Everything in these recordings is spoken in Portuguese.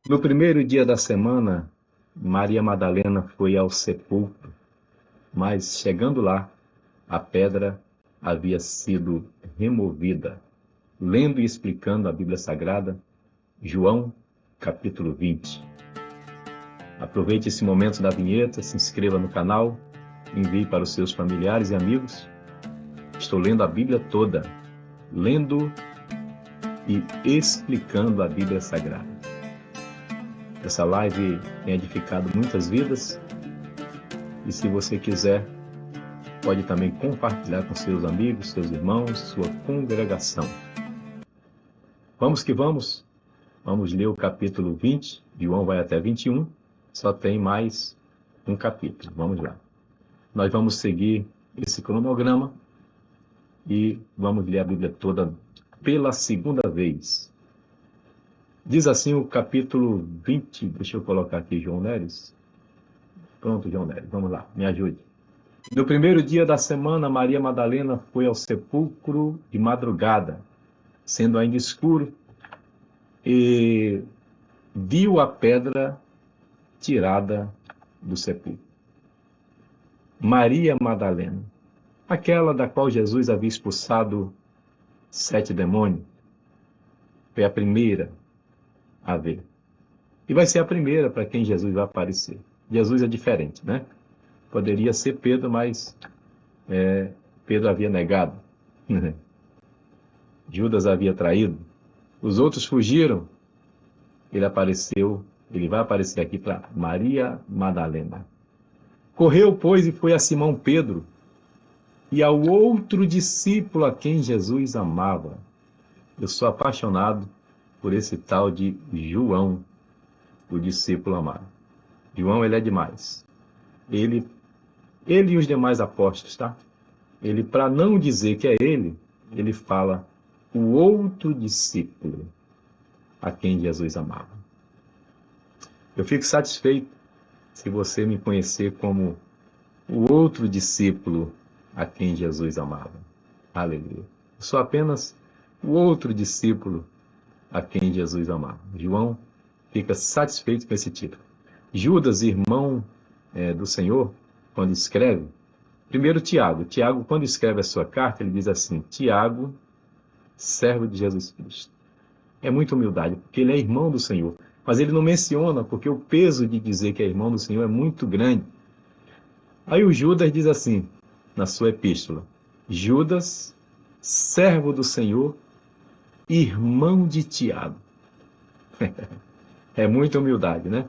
No primeiro dia da semana, Maria Madalena foi ao sepulcro, mas chegando lá, a pedra havia sido removida. Lendo e explicando a Bíblia Sagrada, João, capítulo 20. Aproveite esse momento da vinheta, se inscreva no canal, envie para os seus familiares e amigos. Estou lendo a Bíblia toda, lendo e explicando a Bíblia Sagrada. Essa live tem edificado muitas vidas e se você quiser, pode também compartilhar com seus amigos, seus irmãos, sua congregação. Vamos que vamos. Vamos ler o capítulo 20, João vai até 21, só tem mais um capítulo. Vamos lá. Nós vamos seguir esse cronograma e vamos ler a Bíblia toda pela segunda vez. Diz assim o capítulo 20, deixa eu colocar aqui João Neres. Pronto, João Neres, vamos lá, me ajude. No primeiro dia da semana, Maria Madalena foi ao sepulcro de madrugada, sendo ainda escuro, e viu a pedra tirada do sepulcro. Maria Madalena, aquela da qual Jesus havia expulsado 7 demônios, foi a primeira a ver. E vai ser a primeira para quem Jesus vai aparecer. Jesus é diferente, né? Poderia ser Pedro, mas Pedro havia negado. Judas havia traído. Os outros fugiram. Ele vai aparecer aqui para Maria Madalena. Correu, pois, e foi a Simão Pedro e ao outro discípulo a quem Jesus amava. Eu sou apaixonado por esse tal de João, o discípulo amado. João, ele é demais. Ele e os demais apóstolos, tá? Ele, para não dizer que é ele fala o outro discípulo a quem Jesus amava. Eu fico satisfeito se você me conhecer como o outro discípulo a quem Jesus amava. Aleluia. Eu sou apenas o outro discípulo a quem Jesus amava. João fica satisfeito com esse título. Judas, irmão do Senhor, quando escreve, primeiro Tiago, quando escreve a sua carta, ele diz assim, Tiago, servo de Jesus Cristo. É muita humildade, porque ele é irmão do Senhor, mas ele não menciona, porque o peso de dizer que é irmão do Senhor é muito grande. Aí o Judas diz assim, na sua epístola, Judas, servo do Senhor, irmão de Tiago. É muita humildade, né?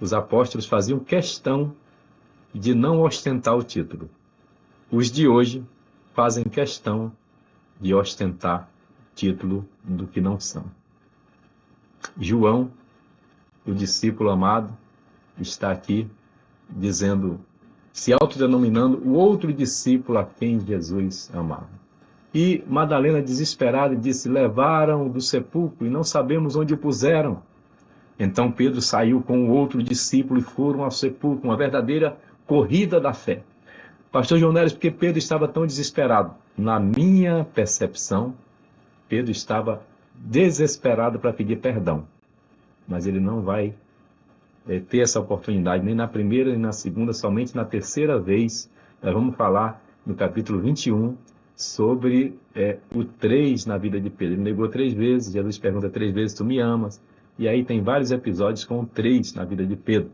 Os apóstolos faziam questão de não ostentar o título. Os de hoje fazem questão de ostentar título do que não são. João, o discípulo amado, está aqui dizendo, se autodenominando o outro discípulo a quem Jesus amava. E Madalena, desesperada, disse, levaram do sepulcro e não sabemos onde o puseram. Então Pedro saiu com o outro discípulo e foram ao sepulcro, uma verdadeira corrida da fé. Pastor João Neres, porque Pedro estava tão desesperado? Na minha percepção, Pedro estava desesperado para pedir perdão. Mas ele não vai ter essa oportunidade, nem na primeira, nem na segunda, somente na terceira vez. Nós vamos falar no capítulo 21 sobre o 3 na vida de Pedro. Ele negou 3 vezes, Jesus pergunta 3 vezes, tu me amas? E aí tem vários episódios com o 3 na vida de Pedro.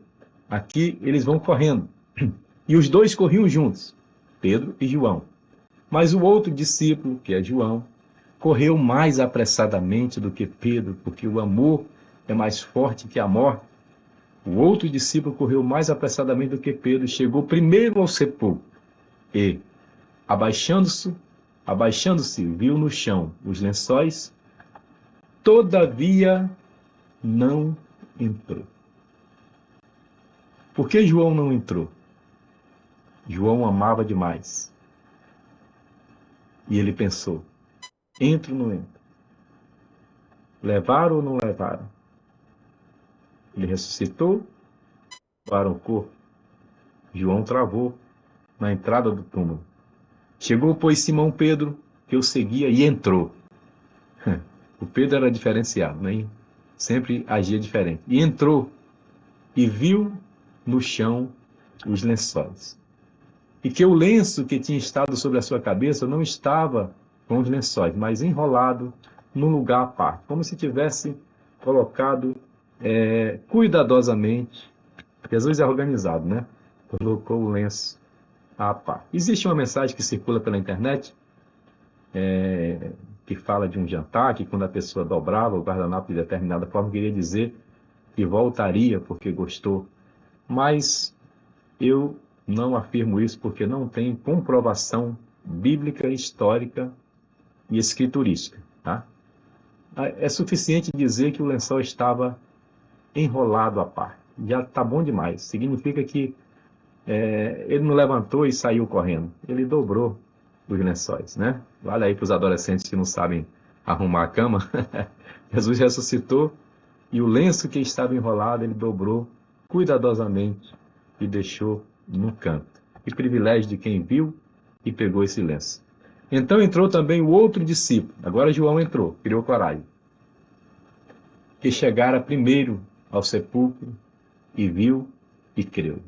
Aqui eles vão correndo. E os dois corriam juntos, Pedro e João. Mas o outro discípulo, que é João, correu mais apressadamente do que Pedro, porque o amor é mais forte que a morte. O outro discípulo correu mais apressadamente do que Pedro, chegou primeiro ao sepulcro e, abaixando-se, viu no chão os lençóis, todavia não entrou. Por que João não entrou? João amava demais. E ele pensou, entro ou não entro? Levaram ou não levaram? Ele ressuscitou, levaram o corpo. João travou na entrada do túmulo. Chegou, pois, Simão Pedro, que eu seguia, e entrou. O Pedro era diferenciado, né? sempre agia diferente. E entrou e viu no chão os lençóis. E que o lenço que tinha estado sobre a sua cabeça não estava com os lençóis, mas enrolado num lugar à parte, como se tivesse colocado cuidadosamente. Jesus é organizado, né? Colocou o lenço à parte. Existe uma mensagem que circula pela internet, que fala de um jantar, que quando a pessoa dobrava o guardanapo de determinada forma, queria dizer que voltaria porque gostou. Mas eu não afirmo isso porque não tem comprovação bíblica, histórica e escriturística. Tá? É suficiente dizer que o lençol estava enrolado à parte. Já está bom demais. Significa que ele não levantou e saiu correndo. Ele dobrou os lençóis. Né? Vale aí para os adolescentes que não sabem arrumar a cama. Jesus ressuscitou e o lenço que estava enrolado ele dobrou cuidadosamente e deixou no canto. Que privilégio de quem viu e pegou esse lenço. Então entrou também o outro discípulo. Agora João entrou, criou coragem. Que chegara primeiro ao sepulcro e viu e creu.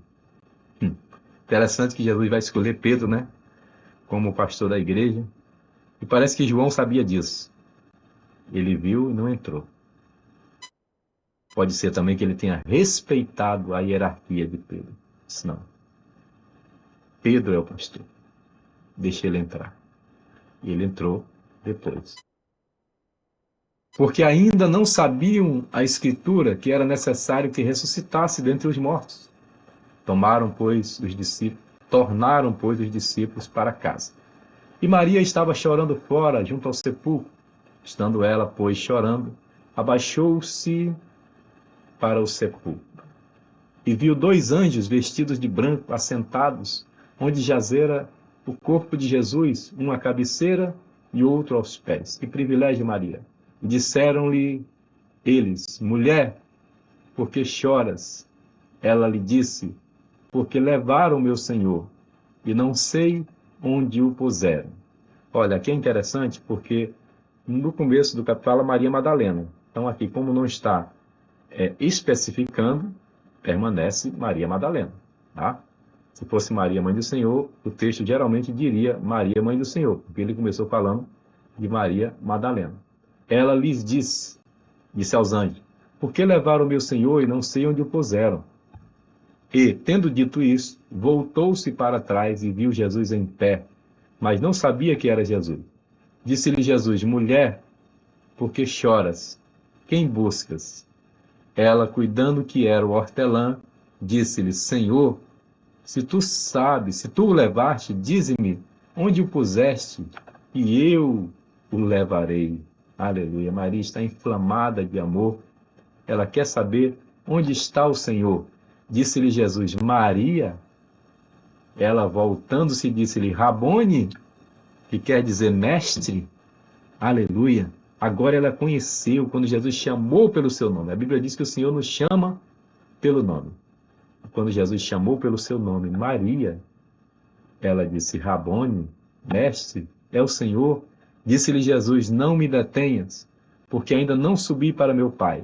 Interessante que Jesus vai escolher Pedro, né? Como pastor da igreja. E parece que João sabia disso. Ele viu e não entrou. Pode ser também que ele tenha respeitado a hierarquia de Pedro. Não. Pedro é o pastor. Deixa ele entrar. E ele entrou depois. Porque ainda não sabiam a Escritura que era necessário que ressuscitasse dentre os mortos. Tornaram, pois, os discípulos para casa. E Maria estava chorando fora, junto ao sepulcro. Estando ela, pois, chorando, abaixou-se para o sepulcro. E viu 2 anjos vestidos de branco, assentados, onde jazera o corpo de Jesus, um à cabeceira e outro aos pés. Que privilégio, Maria! E disseram-lhe eles: mulher, por que choras? Ela lhe disse: porque levaram meu Senhor, e não sei onde o puseram. Olha, aqui é interessante porque no começo do capítulo fala Maria Madalena. Então aqui, como não está especificando, permanece Maria Madalena. Tá? Se fosse Maria, mãe do Senhor, o texto geralmente diria Maria, mãe do Senhor, porque ele começou falando de Maria Madalena. Ela lhes disse aos anjos: por que levaram o meu Senhor e não sei onde o puseram? E, tendo dito isso, voltou-se para trás e viu Jesus em pé, mas não sabia que era Jesus. Disse-lhe Jesus: mulher, por que choras? Quem buscas? Ela, cuidando que era o hortelã, disse-lhe: Senhor, se tu sabes, se tu o levaste, dize-me onde o puseste, e eu o levarei. Aleluia. Maria está inflamada de amor. Ela quer saber onde está o Senhor. Disse-lhe Jesus: Maria. Ela, voltando-se, disse-lhe: Rabone, que quer dizer mestre. Aleluia. Agora ela conheceu quando Jesus chamou pelo seu nome. A Bíblia diz que o Senhor nos chama pelo nome. Quando Jesus chamou pelo seu nome, Maria, ela disse: Rabone, mestre, é o Senhor. Disse-lhe Jesus: não me detenhas, porque ainda não subi para meu Pai.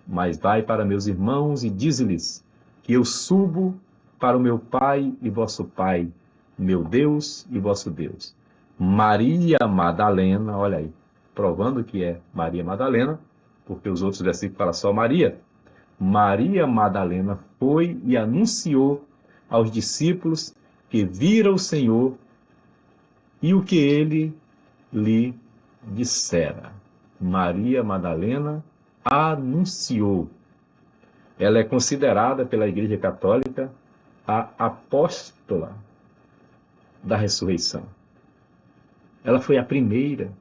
Mas vai para meus irmãos e dize-lhes que eu subo para o meu Pai e vosso Pai, meu Deus e vosso Deus. Maria Madalena, olha aí, provando que é Maria Madalena, porque os outros versículos falam só Maria. Maria Madalena foi e anunciou aos discípulos que viram o Senhor e o que ele lhe dissera. Maria Madalena anunciou. Ela é considerada pela Igreja Católica a apóstola da ressurreição. Ela foi a primeira.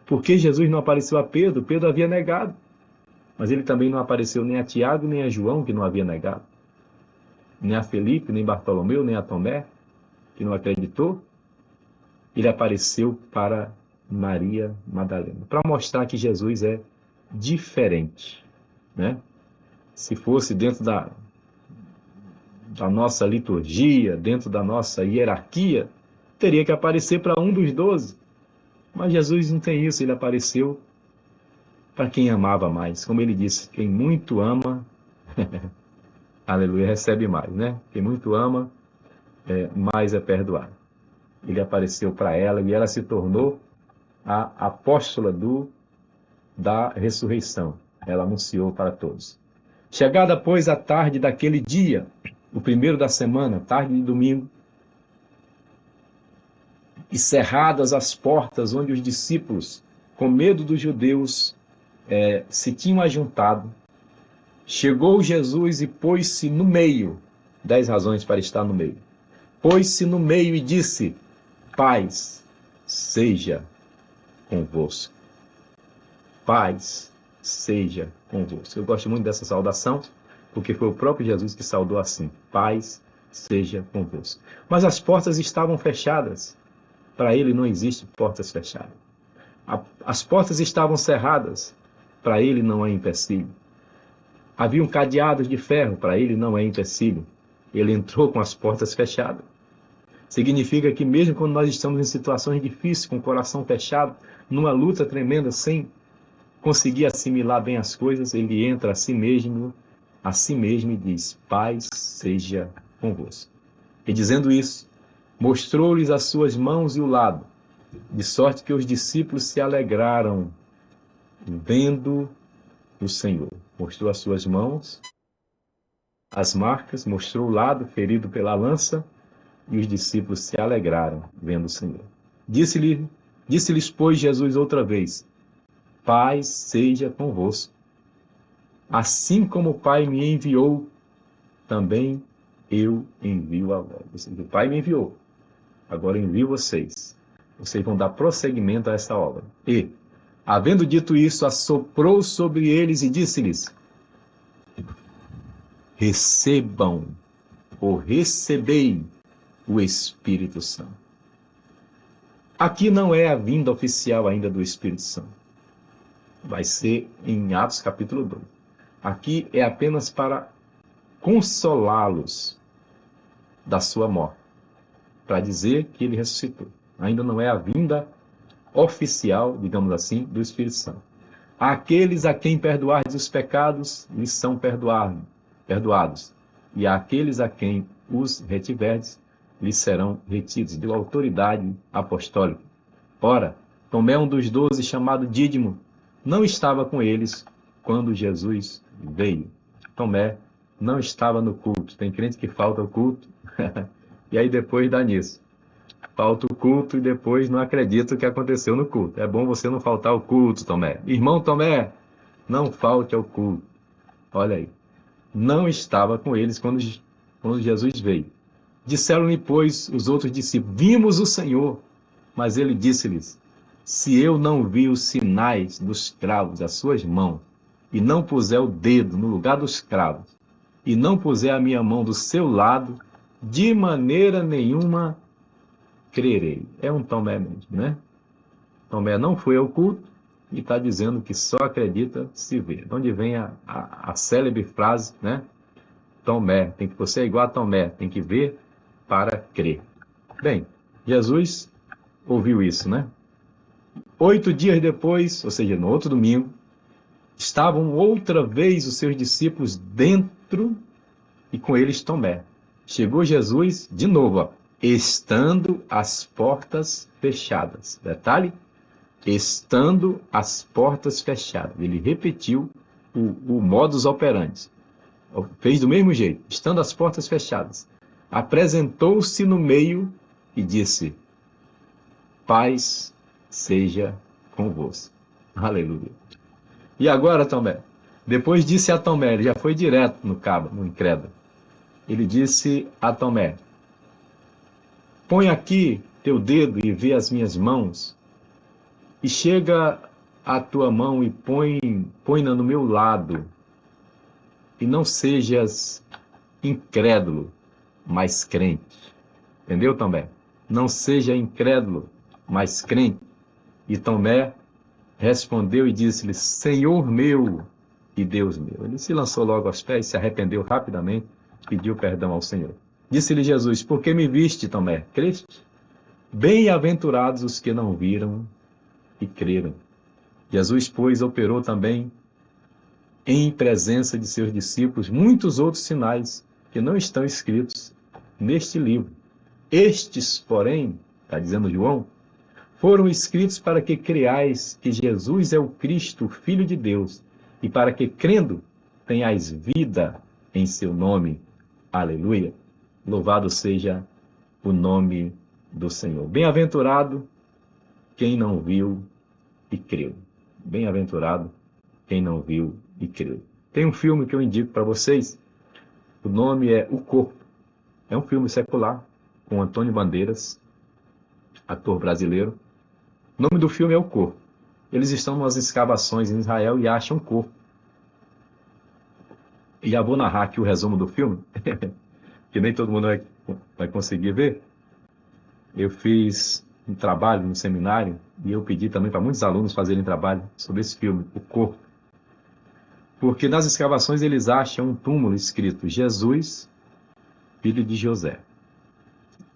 Porque Jesus não apareceu a Pedro? Pedro havia negado. Mas ele também não apareceu nem a Tiago, nem a João, que não havia negado. Nem a Felipe, nem Bartolomeu, nem a Tomé, que não acreditou. Ele apareceu para Maria Madalena, para mostrar que Jesus é diferente, né? Se fosse dentro da nossa liturgia, dentro da nossa hierarquia, teria que aparecer para um dos 12. Mas Jesus não tem isso, ele apareceu para quem amava mais. Como ele disse, quem muito ama, aleluia, recebe mais, né? Quem muito ama, mais é perdoado. Ele apareceu para ela e ela se tornou a apóstola da ressurreição. Ela anunciou para todos. Chegada, pois, a tarde daquele dia, o primeiro da semana, tarde de domingo, e cerradas as portas onde os discípulos, com medo dos judeus, se tinham ajuntado, chegou Jesus e pôs-se no meio. 10 razões para estar no meio. Pôs-se no meio e disse: paz seja convosco. Paz seja convosco. Eu gosto muito dessa saudação, porque foi o próprio Jesus que saudou assim: paz seja convosco. Mas as portas estavam fechadas. Para ele não existe portas fechadas. As portas estavam cerradas. Para ele não é empecilho. Haviam cadeados de ferro. Para ele não é empecilho. Ele entrou com as portas fechadas. Significa que mesmo quando nós estamos em situações difíceis, com o coração fechado, numa luta tremenda, sem conseguir assimilar bem as coisas, ele entra a si mesmo e diz: paz seja convosco. E dizendo isso, mostrou-lhes as suas mãos e o lado, de sorte que os discípulos se alegraram vendo o Senhor. Mostrou as suas mãos, as marcas, mostrou o lado ferido pela lança, e os discípulos se alegraram vendo o Senhor. Disse-lhes, pois, Jesus outra vez: paz seja convosco. Assim como o Pai me enviou, também eu envio a vós. O Pai me enviou, agora envio vocês. Vocês vão dar prosseguimento a essa obra. E, havendo dito isso, assoprou sobre eles e disse-lhes: recebam ou recebei o Espírito Santo. Aqui não é a vinda oficial ainda do Espírito Santo. Vai ser em Atos capítulo 2. Aqui é apenas para consolá-los da sua morte, para dizer que ele ressuscitou. Ainda não é a vinda oficial, digamos assim, do Espírito Santo. Aqueles a quem perdoardes os pecados, lhes são perdoados. E àqueles a quem os retiverdes, lhes serão retidos. Deu autoridade apostólica. Ora, Tomé, um dos 12, chamado Dídimo, não estava com eles quando Jesus veio. Tomé não estava no culto. Tem crente que falta o culto e aí depois dá nisso. Falta o culto e depois não acredita o que aconteceu no culto. É bom você não faltar ao culto, Tomé. Irmão Tomé, não falte ao culto. Olha aí. Não estava com eles quando Jesus veio. Disseram-lhe, pois, os outros discípulos: vimos o Senhor. Mas ele disse-lhes: se eu não vi os sinais dos cravos das suas mãos, e não puser o dedo no lugar dos cravos, e não puser a minha mão do seu lado, de maneira nenhuma crerei. É um Tomé mesmo, né? Tomé não foi ao culto e está dizendo que só acredita se vê. De onde vem a célebre frase, né? Tomé, você é igual a Tomé, tem que ver para crer. Bem, Jesus ouviu isso, né? 8 dias depois, ou seja, no outro domingo, estavam outra vez os seus discípulos dentro e com eles Tomé. Chegou Jesus de novo, ó, estando as portas fechadas. Detalhe, estando as portas fechadas. Ele repetiu o modus operandi. Fez do mesmo jeito, estando as portas fechadas. Apresentou-se no meio e disse: paz seja convosco. Aleluia. E agora, Tomé? Depois disse a Tomé, ele já foi direto no incrédulo. Ele disse a Tomé: põe aqui teu dedo e vê as minhas mãos, e chega a tua mão e põe-na no meu lado, e não sejas incrédulo, mas crente. Entendeu, Tomé? Não seja incrédulo, mas crente. E Tomé respondeu e disse-lhe: Senhor meu e Deus meu. Ele se lançou logo aos pés, se arrependeu rapidamente, pediu perdão ao Senhor. Disse-lhe Jesus: por que me viste, Tomé? Creste? Bem-aventurados os que não viram e creram. Jesus, pois, operou também em presença de seus discípulos muitos outros sinais que não estão escritos neste livro. Estes, porém, está dizendo João, foram escritos para que creais que Jesus é o Cristo, o Filho de Deus, e para que, crendo, tenhais vida em seu nome. Aleluia! Louvado seja o nome do Senhor. Bem-aventurado quem não viu e creu. Bem-aventurado quem não viu e creu. Tem um filme que eu indico para vocês. O nome é O Corpo. É um filme secular com Antônio Bandeiras, ator brasileiro. O nome do filme é O Corpo. Eles estão nas escavações em Israel e acham um corpo. E já vou narrar aqui o resumo do filme, que nem todo mundo vai conseguir ver. Eu fiz um trabalho no seminário e eu pedi também para muitos alunos fazerem trabalho sobre esse filme, O Corpo. Porque nas escavações eles acham um túmulo escrito Jesus, filho de José.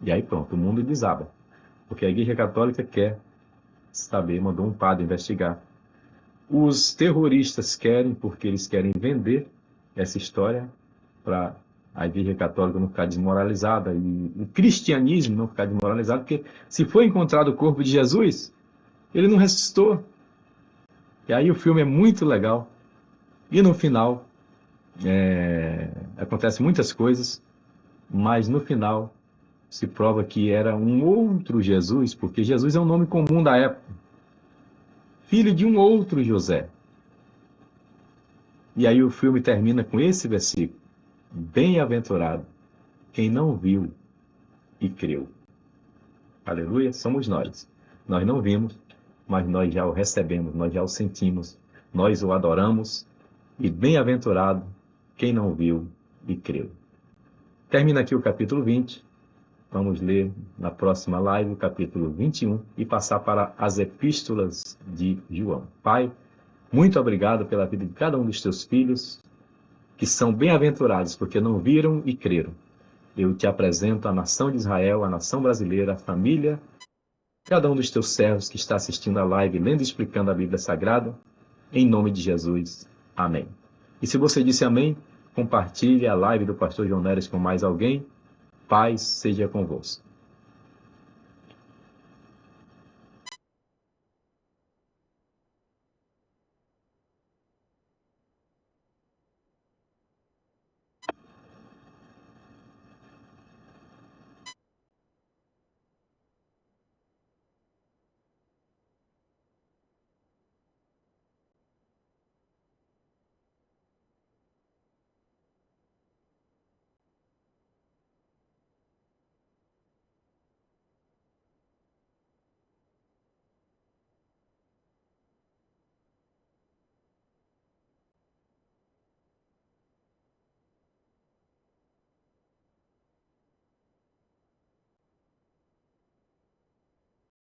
E aí pronto, o mundo desaba. Porque a Igreja Católica quer saber, mandou um padre investigar. Os terroristas querem, porque eles querem vender essa história para a Igreja Católica não ficar desmoralizada e o cristianismo não ficar desmoralizado, porque se foi encontrado o corpo de Jesus, ele não ressuscitou. E aí o filme é muito legal. E no final, acontecem muitas coisas, mas no final se prova que era um outro Jesus, porque Jesus é um nome comum da época. Filho de um outro José. E aí o filme termina com esse versículo. Bem-aventurado quem não viu e creu. Aleluia, somos nós. Nós não vimos, mas nós já o recebemos, nós já o sentimos, nós o adoramos. E bem-aventurado quem não viu e creu. Termina aqui o capítulo 20. Vamos ler na próxima live o capítulo 21 e passar para as epístolas de João. Pai, muito obrigado pela vida de cada um dos teus filhos, que são bem-aventurados porque não viram e creram. Eu te apresento a nação de Israel, a nação brasileira, a família, cada um dos teus servos que está assistindo a live, lendo e explicando a Bíblia Sagrada, em nome de Jesus. Amém. E se você disse amém, compartilhe a live do pastor João Neres com mais alguém. Paz seja convosco.